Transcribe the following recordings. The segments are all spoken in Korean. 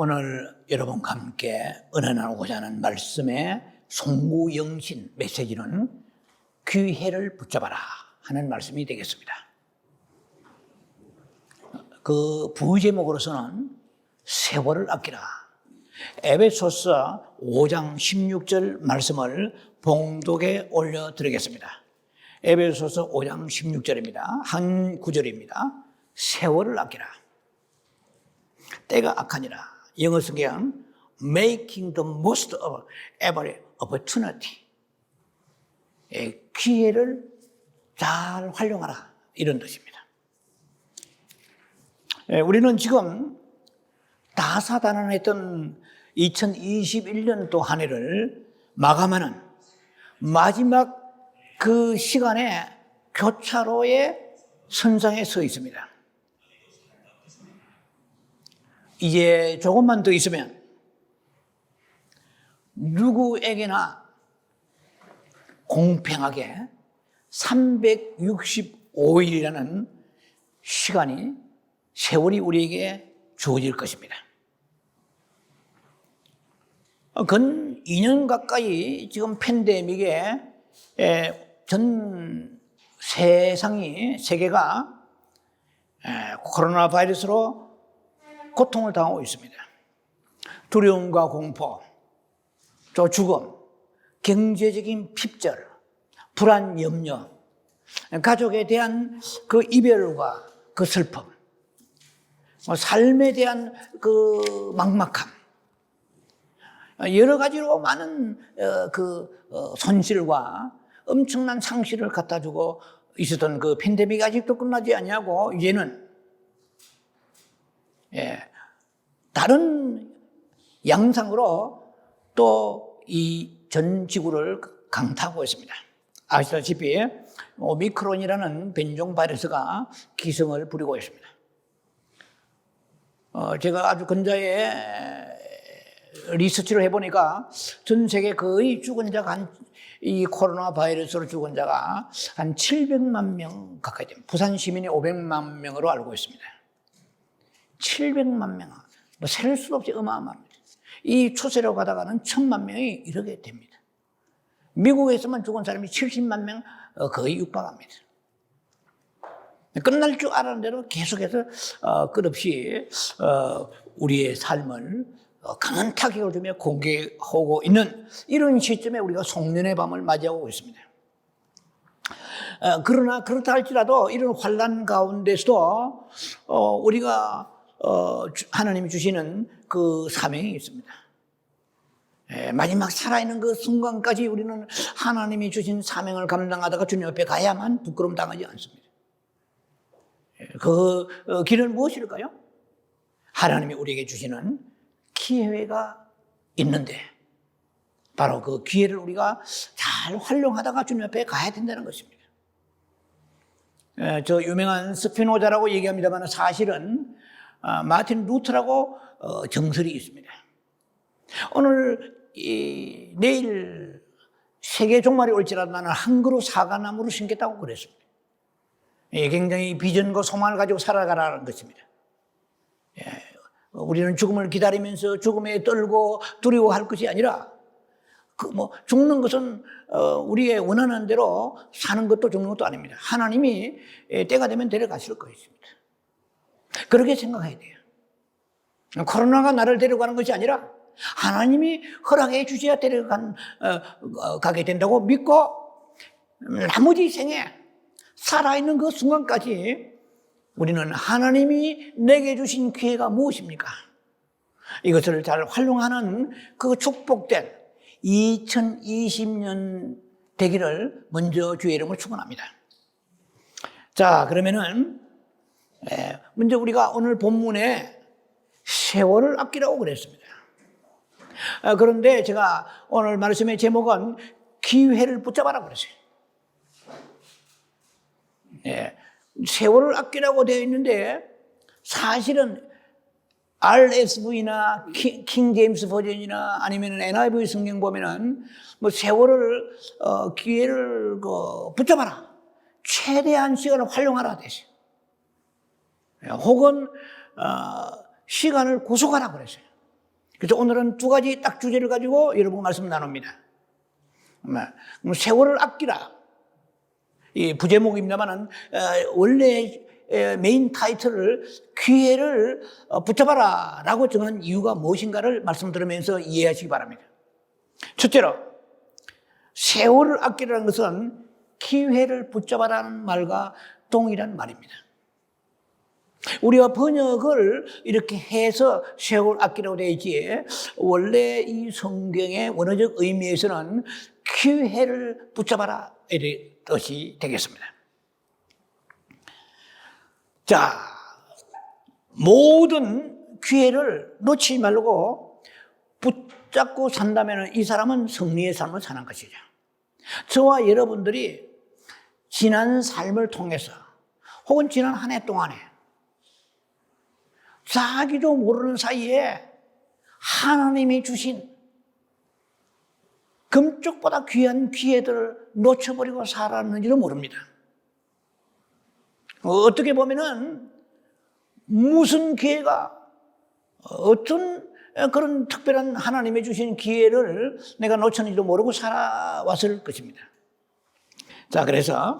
오늘 여러분과 함께 은혜 나누고자 하는 말씀의 송구영신 메시지는 기회를 붙잡아라 하는 말씀이 되겠습니다. 그 부제목으로서는 세월을 아끼라. 에베소서 5장 16절 말씀을 봉독에 올려드리겠습니다. 에베소서 5장 16절입니다. 한 구절입니다. 세월을 아끼라. 때가 악하니라. 영어 성경 Making the most of every opportunity. 기회를 잘 활용하라 이런 뜻입니다. 우리는 지금 다사다난했던 2021년도 한 해를 마감하는 마지막 그 시간에 교차로의 선상에 서 있습니다. 이제 조금만 더 있으면 누구에게나 공평하게 365일이라는 시간이, 세월이 우리에게 주어질 것입니다. 근 2년 가까이 지금 팬데믹에 전 세계가 코로나 바이러스로 고통을 당하고 있습니다. 두려움과 공포, 또 죽음, 경제적인 핍절, 불안, 염려, 가족에 대한 그 이별과 그 슬픔, 삶에 대한 그 막막함, 여러 가지로 많은 손실과 엄청난 상실을 갖다 주고 있었던 그 팬데믹이 아직도 끝나지 않냐고 이제는 다른 양상으로 또 이 전 지구를 강타하고 있습니다. 아시다시피 오미크론이라는 변종 바이러스가 기승을 부리고 있습니다. 제가 아주 근자에 리서치를 해보니까 전 세계 거의 죽은 자가 이 코로나 바이러스로 죽은 자가 한 700만 명 가까이 됩니다. 부산 시민이 500만 명으로 알고 있습니다. 700만 명, 셀 수도 없이 어마어마합니다. 이 추세로 가다가는 1000만 명이 이르게 됩니다. 미국에서만 죽은 사람이 70만 명 거의 육박합니다. 끝날 줄 알았는데도 계속해서 끝없이 우리의 삶을 강한 타격을 주며 공격하고 있는 이런 시점에 우리가 송년의 밤을 맞이하고 있습니다. 그러나 그렇다 할지라도 이런 환난 가운데서도 우리가 하나님이 주시는 그 사명이 있습니다. 마지막 살아있는 그 순간까지 우리는 하나님이 주신 사명을 감당하다가 주님 앞에 가야만 부끄러움 당하지 않습니다. 그 길은 무엇일까요? 하나님이 우리에게 주시는 기회가 있는데 바로 그 기회를 우리가 잘 활용하다가 주님 앞에 가야 된다는 것입니다. 저 유명한 스피노자라고 얘기합니다만 사실은 마틴 루터라고 정설이 있습니다. 오늘 내일 세계 종말이 올지라도 나는 한 그루 사과나무를 심겠다고 그랬습니다. 굉장히 비전과 소망을 가지고 살아가라는 것입니다. 우리는 죽음을 기다리면서 죽음에 떨고 두려워할 것이 아니라 죽는 것은 우리의 원하는 대로 사는 것도 죽는 것도 아닙니다. 하나님이 때가 되면 데려가실 것입니다. 그렇게 생각해야 돼요. 코로나가 나를 데려가는 것이 아니라 하나님이 허락해 주셔야 가게 된다고 믿고 나머지 생에 살아있는 그 순간까지 우리는 하나님이 내게 주신 기회가 무엇입니까? 이것을 잘 활용하는 그 축복된 2020년 되기를 먼저 주의 이름으로 축원합니다. 자, 그러면은 먼저 우리가 오늘 본문에 세월을 아끼라고 그랬습니다. 그런데 제가 오늘 말씀의 제목은 기회를 붙잡아라 그랬어요. 세월을 아끼라고 되어 있는데 사실은 RSV나 킹 제임스 버전이나 아니면 NIV 성경 보면은 세월을 기회를 붙잡아라, 최대한 시간을 활용하라 되죠. 혹은 시간을 구속하라 그랬어요. 그래서 오늘은 두 가지 딱 주제를 가지고 여러분과 말씀 나눕니다. 세월을 아끼라. 이 부제목입니다만은 원래 메인 타이틀을 기회를 붙잡아라 라고 정한 이유가 무엇인가를 말씀드리면서 이해하시기 바랍니다. 첫째로 세월을 아끼라는 것은 기회를 붙잡아라는 말과 동일한 말입니다. 우리가 번역을 이렇게 해서 세월 아끼라고 되어 있지, 원래 이 성경의 원어적 의미에서는 기회를 붙잡아라 이런 뜻이 되겠습니다. 자, 모든 기회를 놓치지 말고 붙잡고 산다면 이 사람은 승리의 삶을 사는 것이죠. 저와 여러분들이 지난 삶을 통해서 혹은 지난 한 해 동안에 자기도 모르는 사이에 하나님이 주신 금쪽보다 귀한 기회들을 놓쳐버리고 살았는지도 모릅니다. 어떻게 보면은 무슨 기회가, 어떤 그런 특별한 하나님이 주신 기회를 내가 놓쳤는지도 모르고 살아왔을 것입니다. 자, 그래서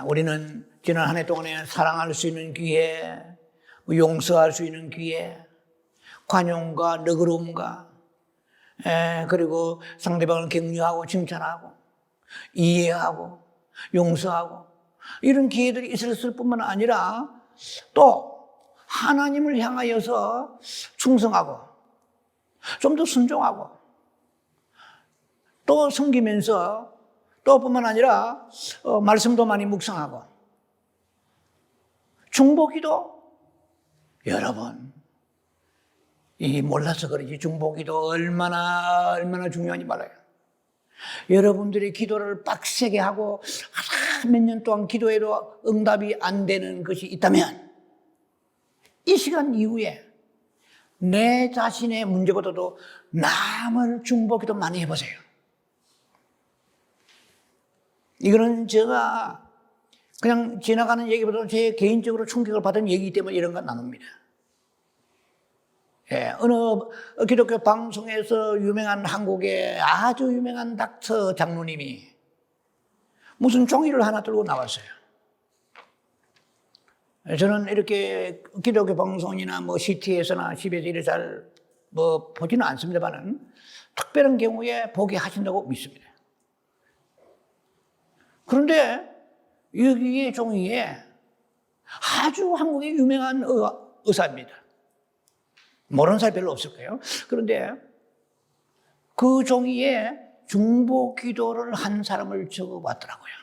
우리는 지난 한 해 동안에 사랑할 수 있는 기회, 용서할 수 있는 기회, 관용과 너그러움과 그리고 상대방을 격려하고 칭찬하고 이해하고 용서하고 이런 기회들이 있었을 뿐만 아니라 또 하나님을 향하여서 충성하고 좀 더 순종하고 또 섬기면서 또 뿐만 아니라 말씀도 많이 묵상하고 중보기도, 여러분 이 몰라서 그러지 중보기도 얼마나 중요한지 몰라요. 여러분들이 기도를 빡세게 하고 몇 년 동안 기도해도 응답이 안 되는 것이 있다면 이 시간 이후에 내 자신의 문제보다도 남을 중보기도 많이 해보세요. 이거는 제가 그냥 지나가는 얘기보다 제 개인적으로 충격을 받은 얘기이기 때문에 이런 건 나눕니다. 어느 기독교 방송에서 유명한 한국의 아주 유명한 닥터 장로님이 무슨 종이를 하나 들고 나왔어요. 저는 이렇게 기독교 방송이나 CT에서나 CBS에서 이래 잘 보지는 않습니다만은 특별한 경우에 보게 하신다고 믿습니다. 그런데 여기에 종이에 아주 한국의 유명한 의사입니다. 모르는 사람 별로 없을 거예요. 그런데 그 종이에 중보 기도를 한 사람을 적어봤더라고요.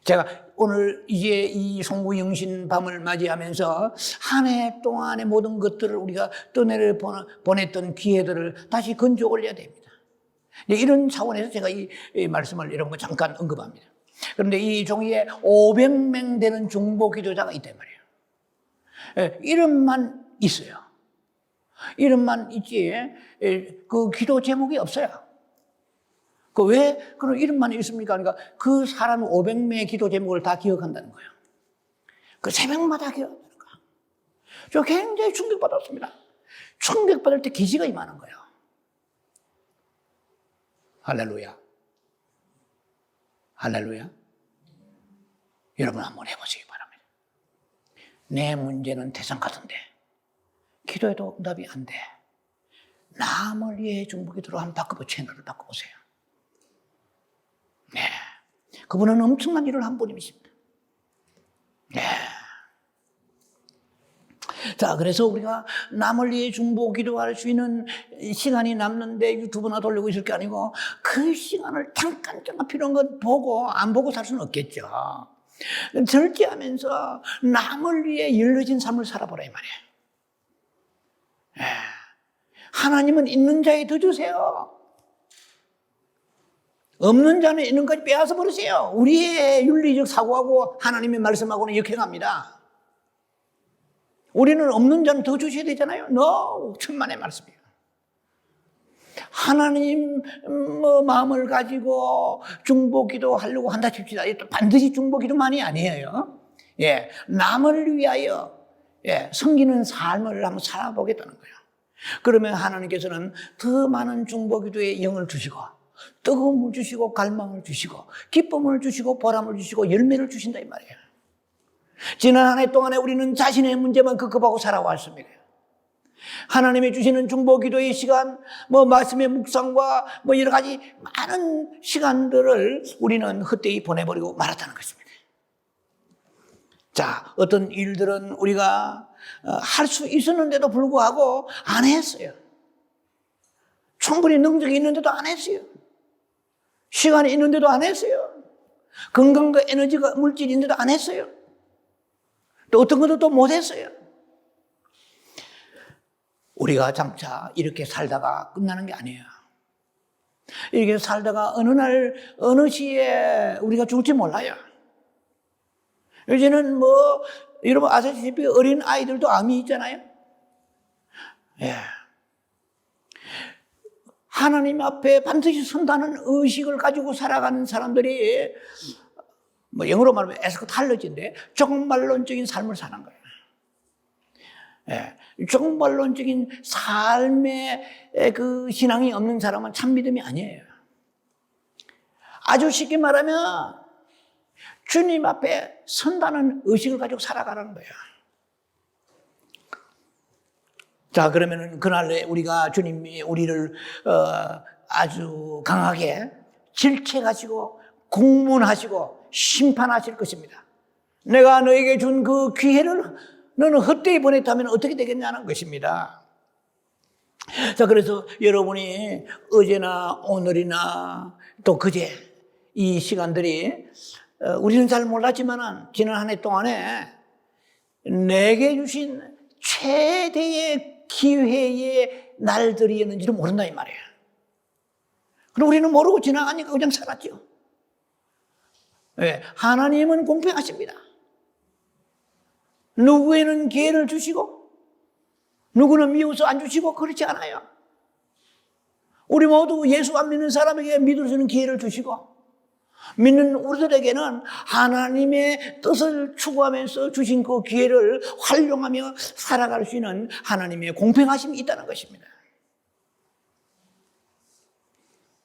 제가 오늘 이제 이 송구영신 밤을 맞이하면서 한 해 동안의 모든 것들을 우리가 떠내려 보냈던 기회들을 다시 건져 올려야 됩니다. 이런 차원에서 제가 이 말씀을 이런 거 잠깐 언급합니다. 그런데 이 종이에 500명 되는 중보 기도자가 있단 말이에요. 이름만 있어요. 이름만 있지, 그 기도 제목이 없어요. 왜 그런 이름만 있습니까? 그러니까 그 사람 500명의 기도 제목을 다 기억한다는 거예요. 그 새벽마다 기억한다는 거예요. 저 굉장히 충격받았습니다. 충격받을 때 기지가 임하는 거예요. 할렐루야. 할렐루야. 여러분 한번 해보시기 바랍니다. 내 문제는 태산 같은데 기도해도 응답이 안 돼. 남을 위해 중보기도로 한번 바꿔보세요. 채널을 바꿔보세요. 네, 그분은 엄청난 일을 한 분이십니다. 네. 자, 그래서 우리가 남을 위해 중보 기도할 수 있는 시간이 남는데 유튜브나 돌리고 있을 게 아니고 그 시간을 잠깐 필요한 것 보고 안 보고 살 수는 없겠죠. 절제하면서 남을 위해 일러진 삶을 살아보라 이 말이에요. 네. 하나님은 있는 자에 더 주세요. 없는 자는 있는 것까지 빼앗아 버리세요. 우리의 윤리적 사고하고 하나님의 말씀하고는 역행합니다. 우리는 없는 자는 더 주셔야 되잖아요. 천만의 말씀이에요. 하나님 마음을 가지고 중보기도 하려고 한다 칩시다. 반드시 중보기도만이 아니에요. 예, 남을 위하여 섬기는 삶을 한번 살아보겠다는 거예요. 그러면 하나님께서는 더 많은 중보기도의 영을 주시고, 뜨거움을 주시고, 갈망을 주시고, 기쁨을 주시고, 보람을 주시고, 열매를 주신다 이 말이에요. 지난 한 해 동안에 우리는 자신의 문제만 급급하고 살아왔습니다. 하나님이 주시는 중보기도의 시간, 말씀의 묵상과 여러 가지 많은 시간들을 우리는 헛되이 보내버리고 말았다는 것입니다. 자, 어떤 일들은 우리가 할 수 있었는데도 불구하고 안 했어요. 충분히 능력이 있는데도 안 했어요. 시간이 있는데도 안 했어요. 건강과 에너지가 물질이 있는데도 안 했어요. 또 어떤 것도 또 못 했어요. 우리가 장차 이렇게 살다가 끝나는 게 아니에요. 이렇게 살다가 어느 날, 어느 시에 우리가 죽을지 몰라요. 요즘은 여러분 아시다시피 어린 아이들도 암이 있잖아요. 하나님 앞에 반드시 선다는 의식을 가지고 살아가는 사람들이 영어로 말하면 에스커탈로지인데 종말론적인 삶을 사는 거예요. 종말론적인 삶의 그 신앙이 없는 사람은 참 믿음이 아니에요. 아주 쉽게 말하면 주님 앞에 선다는 의식을 가지고 살아가라는 거예요. 자, 그러면은 그날에 우리가 주님이 우리를 아주 강하게 질책하시고 공문하시고 심판하실 것입니다. 내가 너에게 준 그 기회를 너는 헛되이 보냈다면 어떻게 되겠냐는 것입니다. 자, 그래서 여러분이 어제나 오늘이나 또 그제 이 시간들이 우리는 잘 몰랐지만 지난 한 해 동안에 내게 주신 최대의 기회의 날들이었는지를 모른다 이 말이에요. 그럼 우리는 모르고 지나가니까 그냥 살았죠. 하나님은 공평하십니다. 누구에는 기회를 주시고 누구는 미워서 안 주시고 그렇지 않아요. 우리 모두 예수 안 믿는 사람에게 믿을 수 있는 기회를 주시고 믿는 우리들에게는 하나님의 뜻을 추구하면서 주신 그 기회를 활용하며 살아갈 수 있는 하나님의 공평하심이 있다는 것입니다.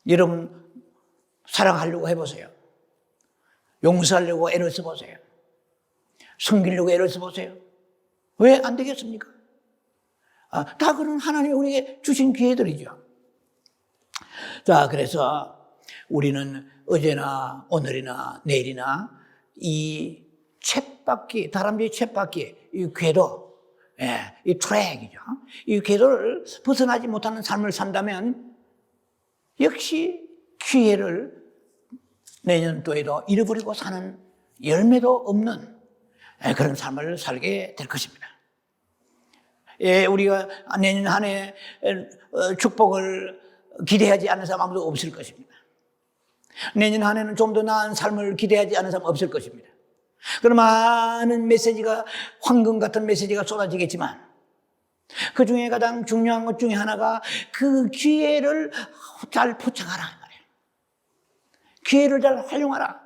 여러분 사랑하려고 해보세요. 용서하려고 애를 써보세요. 섬기려고 애를 써보세요. 왜 안 되겠습니까? 다 그런 하나님이 우리에게 주신 기회들이죠. 자, 그래서 우리는 어제나 오늘이나 내일이나 이 쳇바퀴, 다람쥐 쳇바퀴, 이 궤도, 이 트랙이죠. 이 궤도를 벗어나지 못하는 삶을 산다면 역시 기회를 내년도에도 잃어버리고 사는 열매도 없는 그런 삶을 살게 될 것입니다. 우리가 내년 한 해 축복을 기대하지 않는 사람 아무도 없을 것입니다. 내년 한 해는 좀 더 나은 삶을 기대하지 않는 사람 없을 것입니다. 그런 많은 메시지가 황금 같은 메시지가 쏟아지겠지만 그 중에 가장 중요한 것 중에 하나가 그 기회를 잘 포착하라 말이에요. 기회를 잘 활용하라.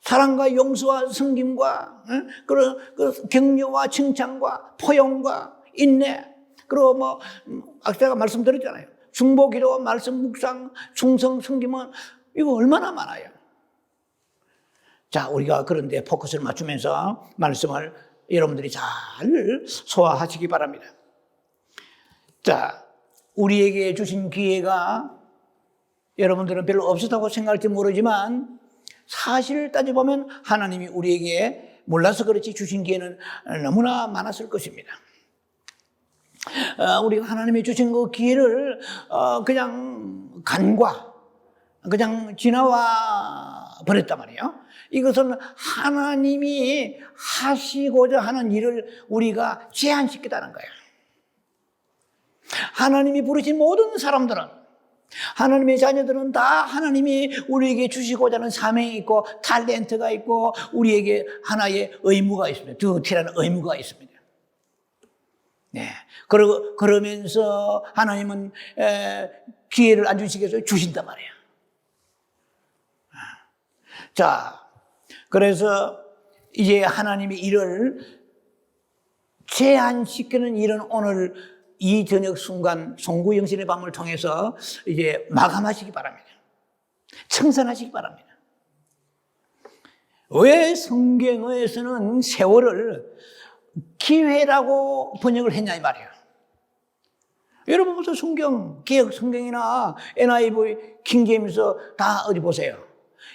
사랑과 용서와 섬김과 그 격려와 칭찬과 포용과 인내, 그리고 아까 말씀드렸잖아요. 중보기도, 말씀 묵상, 충성, 섬김은 이거 얼마나 많아요. 자, 우리가 그런데 포커스를 맞추면서 말씀을 여러분들이 잘 소화하시기 바랍니다. 자, 우리에게 주신 기회가 여러분들은 별로 없었다고 생각할지 모르지만 사실 따져보면 하나님이 우리에게 몰라서 그렇지 주신 기회는 너무나 많았을 것입니다. 우리가 하나님이 주신 그 기회를 그냥 그냥 지나와 버렸단 말이에요. 이것은 하나님이 하시고자 하는 일을 우리가 제한시키다는 거예요. 하나님이 부르신 모든 사람들은, 하나님의 자녀들은 다 하나님이 우리에게 주시고자 하는 사명이 있고 탤런트가 있고 우리에게 하나의 의무가 있습니다. 듀티라는 의무가 있습니다. 네. 그러면서 하나님은 기회를 안 주시기 위해서 주신단 말이에요. 자, 그래서 이제 하나님의 일을 제한시키는 이런 오늘 이 저녁 순간 송구 영신의 밤을 통해서 이제 마감하시기 바랍니다. 청산하시기 바랍니다. 왜 성경에서는 세월을 기회라고 번역을 했냐 이 말이에요. 여러분 무슨 성경, 개혁 성경이나 NIV, 킹제임스 다 어디 보세요.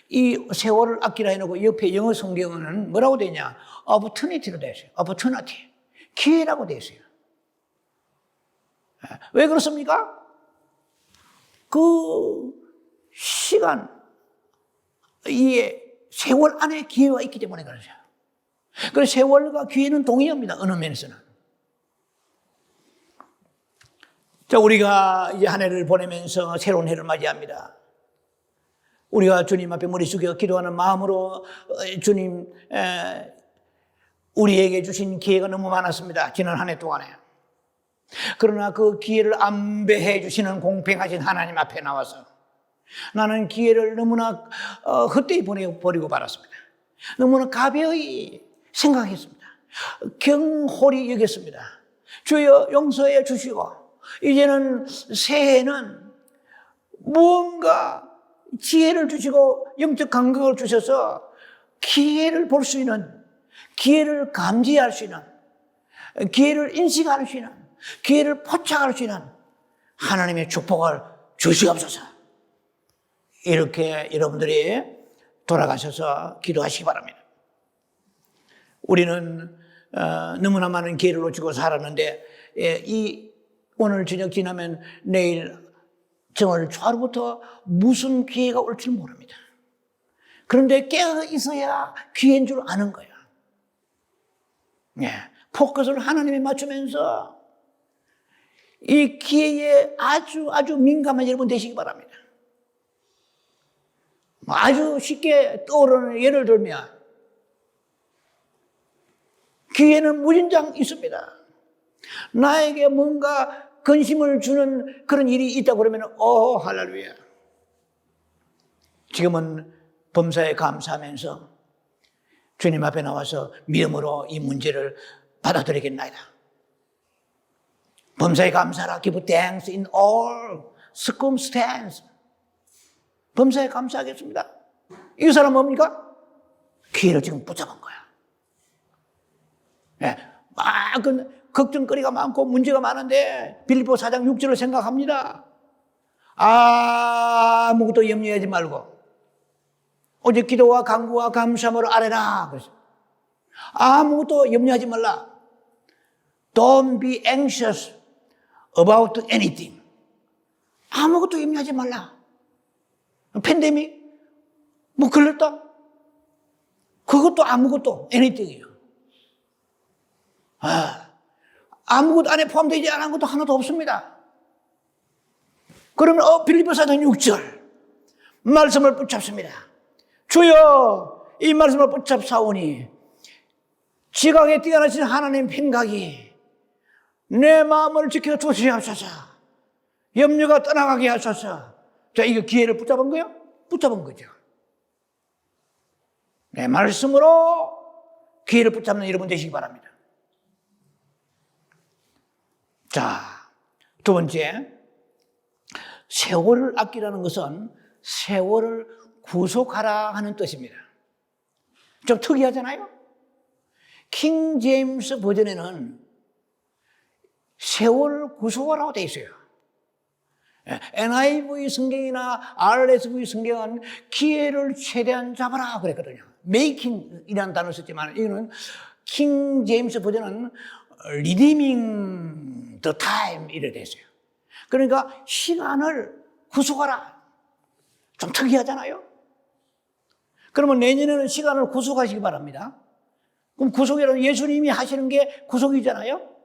이 세월을 아끼라 해놓고 옆에 영어 성경은 뭐라고 되어 있냐? opportunity로 되어 있어요. opportunity. 기회라고 되어 있어요. 왜 그렇습니까? 그 시간, 이 세월 안에 기회가 있기 때문에 그러죠. 그래서 세월과 기회는 동의합니다. 어느 면에서는. 자, 우리가 이제 한 해를 보내면서 새로운 해를 맞이합니다. 우리가 주님 앞에 머리 숙여 기도하는 마음으로 주님, 우리에게 주신 기회가 너무 많았습니다. 지난 한 해 동안에. 그러나 그 기회를 안배해 주시는 공평하신 하나님 앞에 나와서 나는 기회를 너무나 헛되이 버리고 말았습니다. 너무나 가벼이 생각했습니다. 경홀히 여겼습니다. 주여 용서해 주시고 이제는 새해는 무언가 지혜를 주시고 영적 감각을 주셔서 기회를 볼 수 있는, 기회를 감지할 수 있는, 기회를 인식할 수 있는, 기회를 포착할 수 있는 하나님의 축복을 주시옵소서. 이렇게 여러분들이 돌아가셔서 기도하시기 바랍니다. 우리는 너무나 많은 기회를 놓치고 살았는데 이 오늘 저녁 지나면 내일 정월 초하루부터 무슨 기회가 올지 모릅니다. 그런데 깨어 있어야 기회인 줄 아는 거예요. 포커스를 하나님에 맞추면서 이 기회에 아주 민감한 여러분 되시기 바랍니다. 아주 쉽게 떠오르는 예를 들면 기회는 무진장 있습니다. 나에게 뭔가 근심을 주는 그런 일이 있다고 그러면 할렐루야. 지금은 범사에 감사하면서 주님 앞에 나와서 믿음으로 이 문제를 받아들이겠나이다. 범사에 감사하라. Give thanks in all circumstances. 범사에 감사하겠습니다. 이 사람 뭡니까? 기회를 지금 붙잡은 거야. 걱정거리가 많고 문제가 많은데 빌립보 4장 6절을 생각합니다. 아무것도 염려하지 말고 오직 기도와 간구와 감사함으로 아뢰라. 그래서 아무것도 염려하지 말라. Don't be anxious about anything. 아무것도 염려하지 말라. 팬데믹? 뭐 걸렸다? 그것도 아무것도 anything이에요. 아무것도 안에 포함되지 않은 것도 하나도 없습니다. 그러면 빌립보 4장 6절 말씀을 붙잡습니다. 주여 이 말씀을 붙잡사오니 지각에 뛰어나신 하나님 생각이 내 마음을 지켜 주시옵소서. 염려가 떠나가게 하소서. 자, 이거 기회를 붙잡은 거요? 붙잡은 거죠. 내 말씀으로 기회를 붙잡는 여러분 되시기 바랍니다. 자, 두 번째, 세월을 아끼라는 것은 세월을 구속하라 하는 뜻입니다. 좀 특이하잖아요? 킹 제임스 버전에는 세월을 구속하라고 되어 있어요. NIV 성경이나 RSV 성경은 기회를 최대한 잡아라 그랬거든요. 메이킹이라는 단어를 썼지만 이거는 킹 제임스 버전은 redeeming the time 이래 됐어요. 그러니까 시간을 구속하라. 좀 특이하잖아요. 그러면 내년에는 시간을 구속하시기 바랍니다. 그럼 구속이라는 예수님이 하시는 게 구속이잖아요.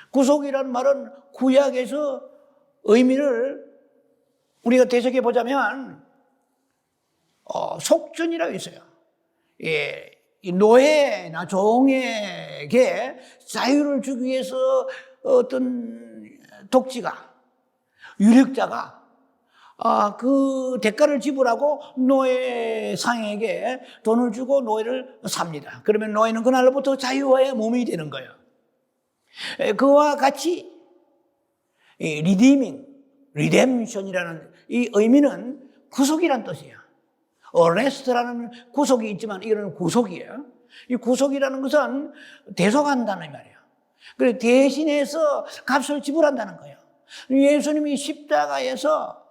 구속이라는 말은 구약에서 의미를 우리가 되새겨 보자면 속전이라고 있어요. 예, 이 노예나 종에게 자유를 주기 위해서 어떤 독지가 유력자가 그 대가를 지불하고 노예 상에게 돈을 주고 노예를 삽니다. 그러면 노예는 그날로부터 자유화의 몸이 되는 거예요. 그와 같이 이 리뎀션이라는 이 의미는 구속이란 뜻이에요. 어레스트라는 구속이 있지만 이거는 구속이에요. 이 구속이라는 것은 대속한다는 말이에요. 그래서 대신해서 값을 지불한다는 거예요. 예수님이 십자가에서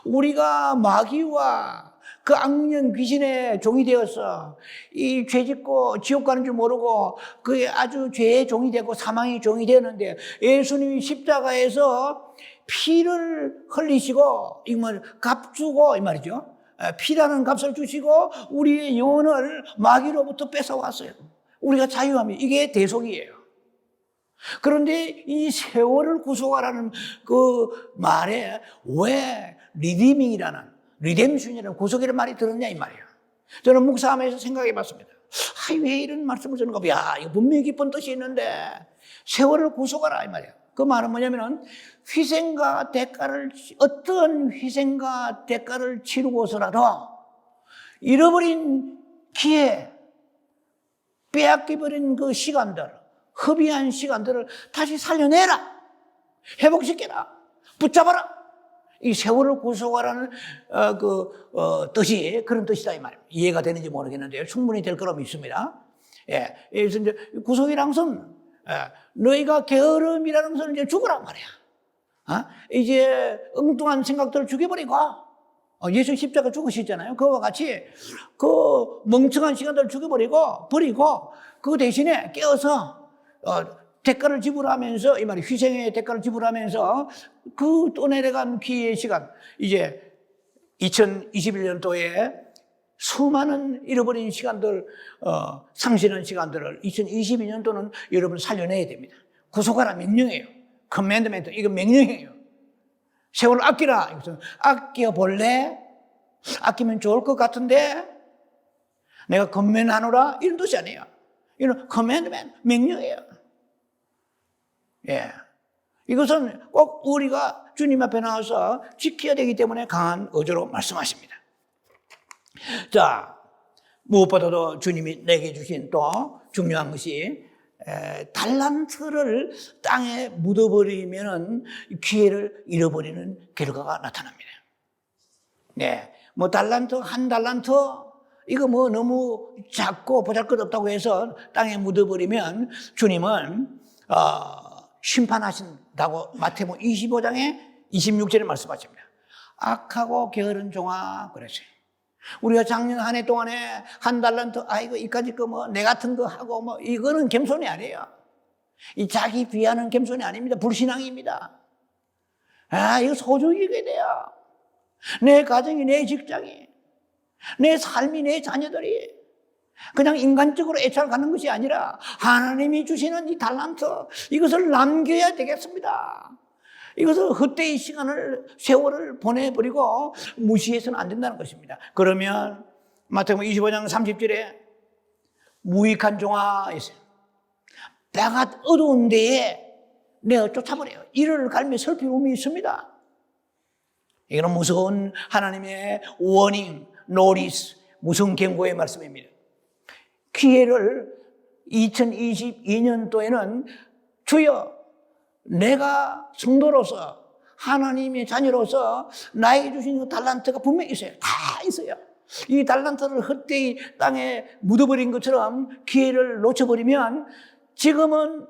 우리가 마귀와 그 악령 귀신의 종이 되어서 이 죄짓고 지옥 가는 줄 모르고 그게 아주 죄의 종이 되고 사망의 종이 되었는데 예수님이 십자가에서 피를 흘리시고 이걸 값 주고 이 말이죠. 피라는 값을 주시고 우리의 영혼을 마귀로부터 뺏어왔어요. 우리가 자유함이 이게 대속이에요. 그런데 이 세월을 구속하라는 그 말에 왜 리뎀션이라는 구속이라는 말이 들었냐 이 말이에요. 저는 묵상하면서 생각해 봤습니다. 왜 이런 말씀을 쓰는가 봐. 야, 이거 분명히 깊은 뜻이 있는데 세월을 구속하라 이 말이에요. 그 말은 뭐냐면은 어떤 희생과 대가를 치르고서라도 잃어버린 기회, 빼앗겨버린 그 시간들, 허비한 시간들을 다시 살려내라. 회복시켜라. 붙잡아라. 이 세월을 구속하라는 뜻이 그런 뜻이다 이 말입니다. 이해가 되는지 모르겠는데요. 충분히 될 거라 믿습니다. 예. 그래서 이제 구속이란 것은 너희가 게으름이라는 것은 이제 죽으란 말이야. 이제 엉뚱한 생각들을 죽여버리고 예수 십자가 죽으셨잖아요. 그와 같이 그 멍청한 시간들을 죽여버리고 그 대신에 깨어서 대가를 지불하면서 이 말이 희생의 대가를 지불하면서 그 또 내려간 기회의 시간 이제 2021년도에 수많은 잃어버린 시간들 상실한 시간들을 2022년도는 여러분 살려내야 됩니다. 구속하라 명령이에요. 커맨드멘트 이거 명령이에요. 세월을 아끼라. 이것은 아껴볼래? 아끼면 좋을 것 같은데 내가 건면하노라 이런 뜻이 아니에요. 이건 커맨드멘트 명령이에요. 예, 이것은 꼭 우리가 주님 앞에 나와서 지켜야 되기 때문에 강한 어조로 말씀하십니다. 자, 무엇보다도 주님이 내게 주신 또 중요한 것이 달란트를 땅에 묻어버리면 기회를 잃어버리는 결과가 나타납니다. 네, 뭐 한 달란트 이거 뭐 너무 작고 보잘것없다고 해서 땅에 묻어버리면 주님은 심판하신다고 마태복음 25장에 26절에 말씀하십니다. 악하고 게으른 종아 그랬어요. 우리가 작년 한 해 동안에 한 달란트 이거 이까짓 거 뭐 내 같은 거 하고 뭐 이거는 겸손이 아니에요. 이 자기 비하는 겸손이 아닙니다. 불신앙입니다. 이거 소중히 여겨야 돼요. 내 가정이, 내 직장이, 내 삶이, 내 자녀들이 그냥 인간적으로 애착을 갖는 것이 아니라 하나님이 주시는 이 달란트 이것을 남겨야 되겠습니다. 이것을 헛되이 세월을 보내버리고 무시해서는 안 된다는 것입니다. 그러면 마태복음 25장 30절에 무익한 종아 있어요. 때가 어두운 데에 내가 쫓아버려요. 이를 갈며 살피움이 있습니다. 이거는 무서운 하나님의 워닝, 노리스, 무서운 경고의 말씀입니다. 기회를 2022년도에는 주여 내가 성도로서 하나님의 자녀로서 나에게 주신 그 달란트가 분명히 있어요. 다 있어요. 이 달란트를 헛되이 땅에 묻어버린 것처럼 기회를 놓쳐버리면 지금은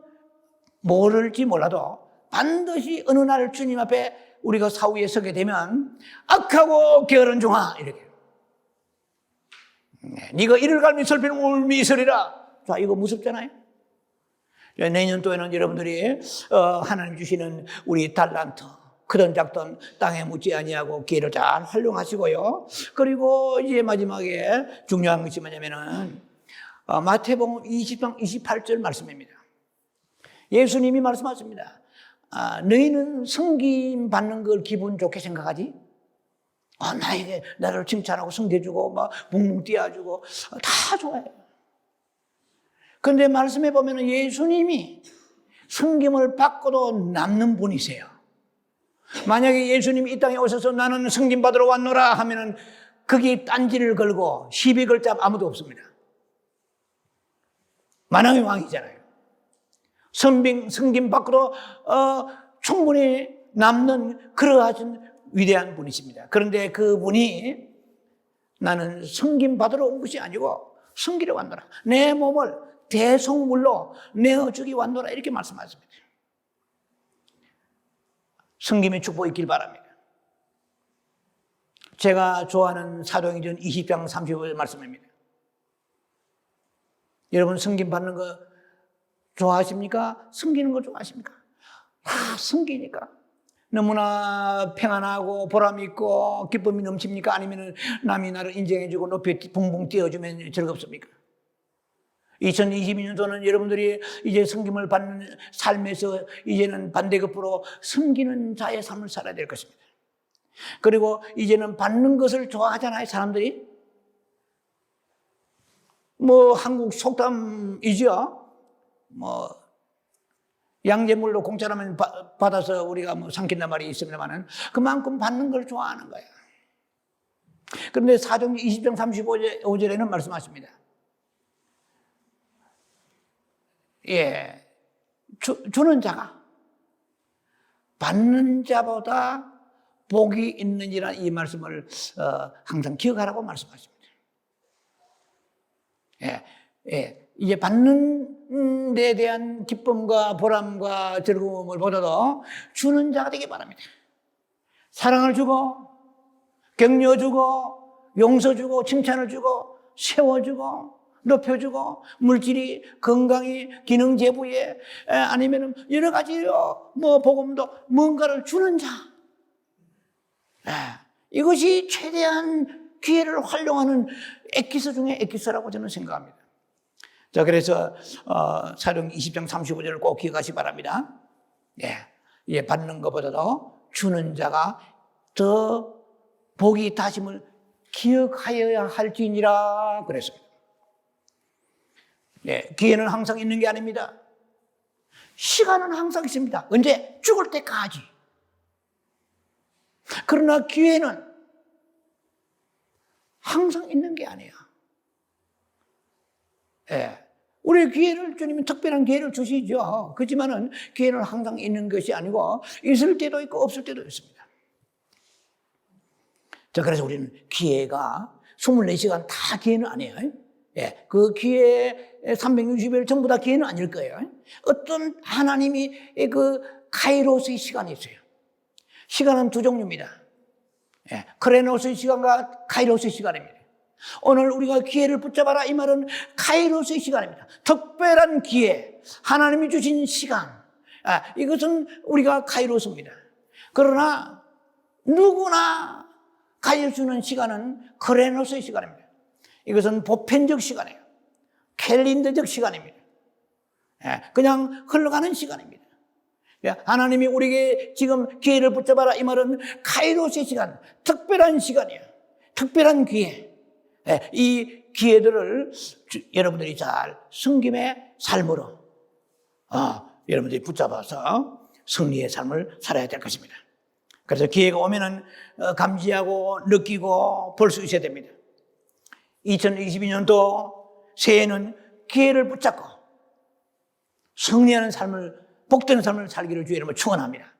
모를지 몰라도 반드시 어느 날 주님 앞에 우리가 사후에 서게 되면 악하고 게으른 종아 이렇게 네가 이를 갈미 설피는 울미 있으리라. 자, 이거 무섭잖아요. 내년도에는 여러분들이 하나님 주시는 우리 달란트 크든 작든 땅에 묻지 아니하고 기회를 잘 활용하시고요. 그리고 이제 마지막에 중요한 것이 뭐냐면은 마태복음 20장 28절 말씀입니다. 예수님이 말씀하십니다. 너희는 섬김 받는 걸 기분 좋게 생각하지? 나에게 나를 칭찬하고 섬겨주고 막 붕붕 띄워주고 다 좋아요. 그런데 말씀해 보면 예수님이 섬김을 받고도 남는 분이세요. 만약에 예수님이 이 땅에 오셔서 나는 섬김 받으러 왔노라 하면은 거기에 딴지를 걸고 시비 걸 자 아무도 없습니다. 만왕의 왕이잖아요. 성김 밖으로 충분히 남는 그러한 위대한 분이십니다. 그런데 그분이 나는 성김 받으러 온 것이 아니고 성기러 왔노라. 내 몸을 대속물로 내어주기 왔노라. 이렇게 말씀하십니다. 성김의 축복이 있길 바랍니다. 제가 좋아하는 사도행전 20장 35절 말씀입니다. 여러분 성김 받는 거 좋아하십니까? 섬기는 거 좋아하십니까? 다 섬기니까 너무나 평안하고 보람이 있고 기쁨이 넘칩니까? 아니면 남이 나를 인정해주고 높이 붕붕 띄워주면 즐겁습니까? 2022년도는 여러분들이 이제 섬김을 받는 삶에서 이제는 반대급부로 섬기는 자의 삶을 살아야 될 것입니다. 그리고 이제는 받는 것을 좋아하잖아요, 사람들이. 한국 속담이죠. 양재물로 공짜라면 받아서 우리가 삼킨단 말이 있습니다만은 그만큼 받는 걸 좋아하는 거예요. 그런데 사도행전 20장 35절에는 말씀하십니다. 주는 자가 받는 자보다 복이 있느니라 이 말씀을 항상 기억하라고 말씀하십니다. 이제 받는 데 대한 기쁨과 보람과 즐거움을 보다도 주는 자가 되기 바랍니다. 사랑을 주고 격려 주고 용서 주고 칭찬을 주고 세워주고 높여주고 물질이 건강이 기능 제부에 아니면 여러 가지로 복음도 뭔가를 주는 자. 이것이 최대한 기회를 활용하는 엑기스 중에 엑기스라고 저는 생각합니다. 자, 그래서 사도행전 20장 35절을 꼭 기억하시기 바랍니다. 받는 것보다도 주는 자가 더 복이 있다심을 기억하여야 할지니라 그랬습니다. 기회는 항상 있는 게 아닙니다. 시간은 항상 있습니다. 언제? 죽을 때까지. 그러나 기회는 항상 있는 게 아니에요. 우리 기회를 주님은 특별한 기회를 주시죠. 그렇지만은 기회는 항상 있는 것이 아니고 있을 때도 있고 없을 때도 있습니다. 자, 그래서 우리는 기회가 24시간 다 기회는 아니에요. 그 기회 360일 전부 다 기회는 아닐 거예요. 어떤 하나님이 그 카이로스의 시간이 있어요. 시간은 두 종류입니다. 크레노스의 시간과 카이로스의 시간입니다. 오늘 우리가 기회를 붙잡아라 이 말은 카이로스의 시간입니다. 특별한 기회, 하나님이 주신 시간, 이것은 우리가 카이로스입니다. 그러나 누구나 가져주는 시간은 크레노스의 시간입니다. 이것은 보편적 시간이에요. 캘린더적 시간입니다. 그냥 흘러가는 시간입니다. 하나님이 우리에게 지금 기회를 붙잡아라 이 말은 카이로스의 시간, 특별한 시간이에요. 특별한 기회. 이 기회들을 여러분들이 잘 섬김의 삶으로 여러분들이 붙잡아서 승리의 삶을 살아야 될 것입니다. 그래서 기회가 오면은 감지하고 느끼고 볼 수 있어야 됩니다. 2022년도 새해는 기회를 붙잡고 승리하는 삶을, 복되는 삶을 살기를 주의 이름으로 축원합니다.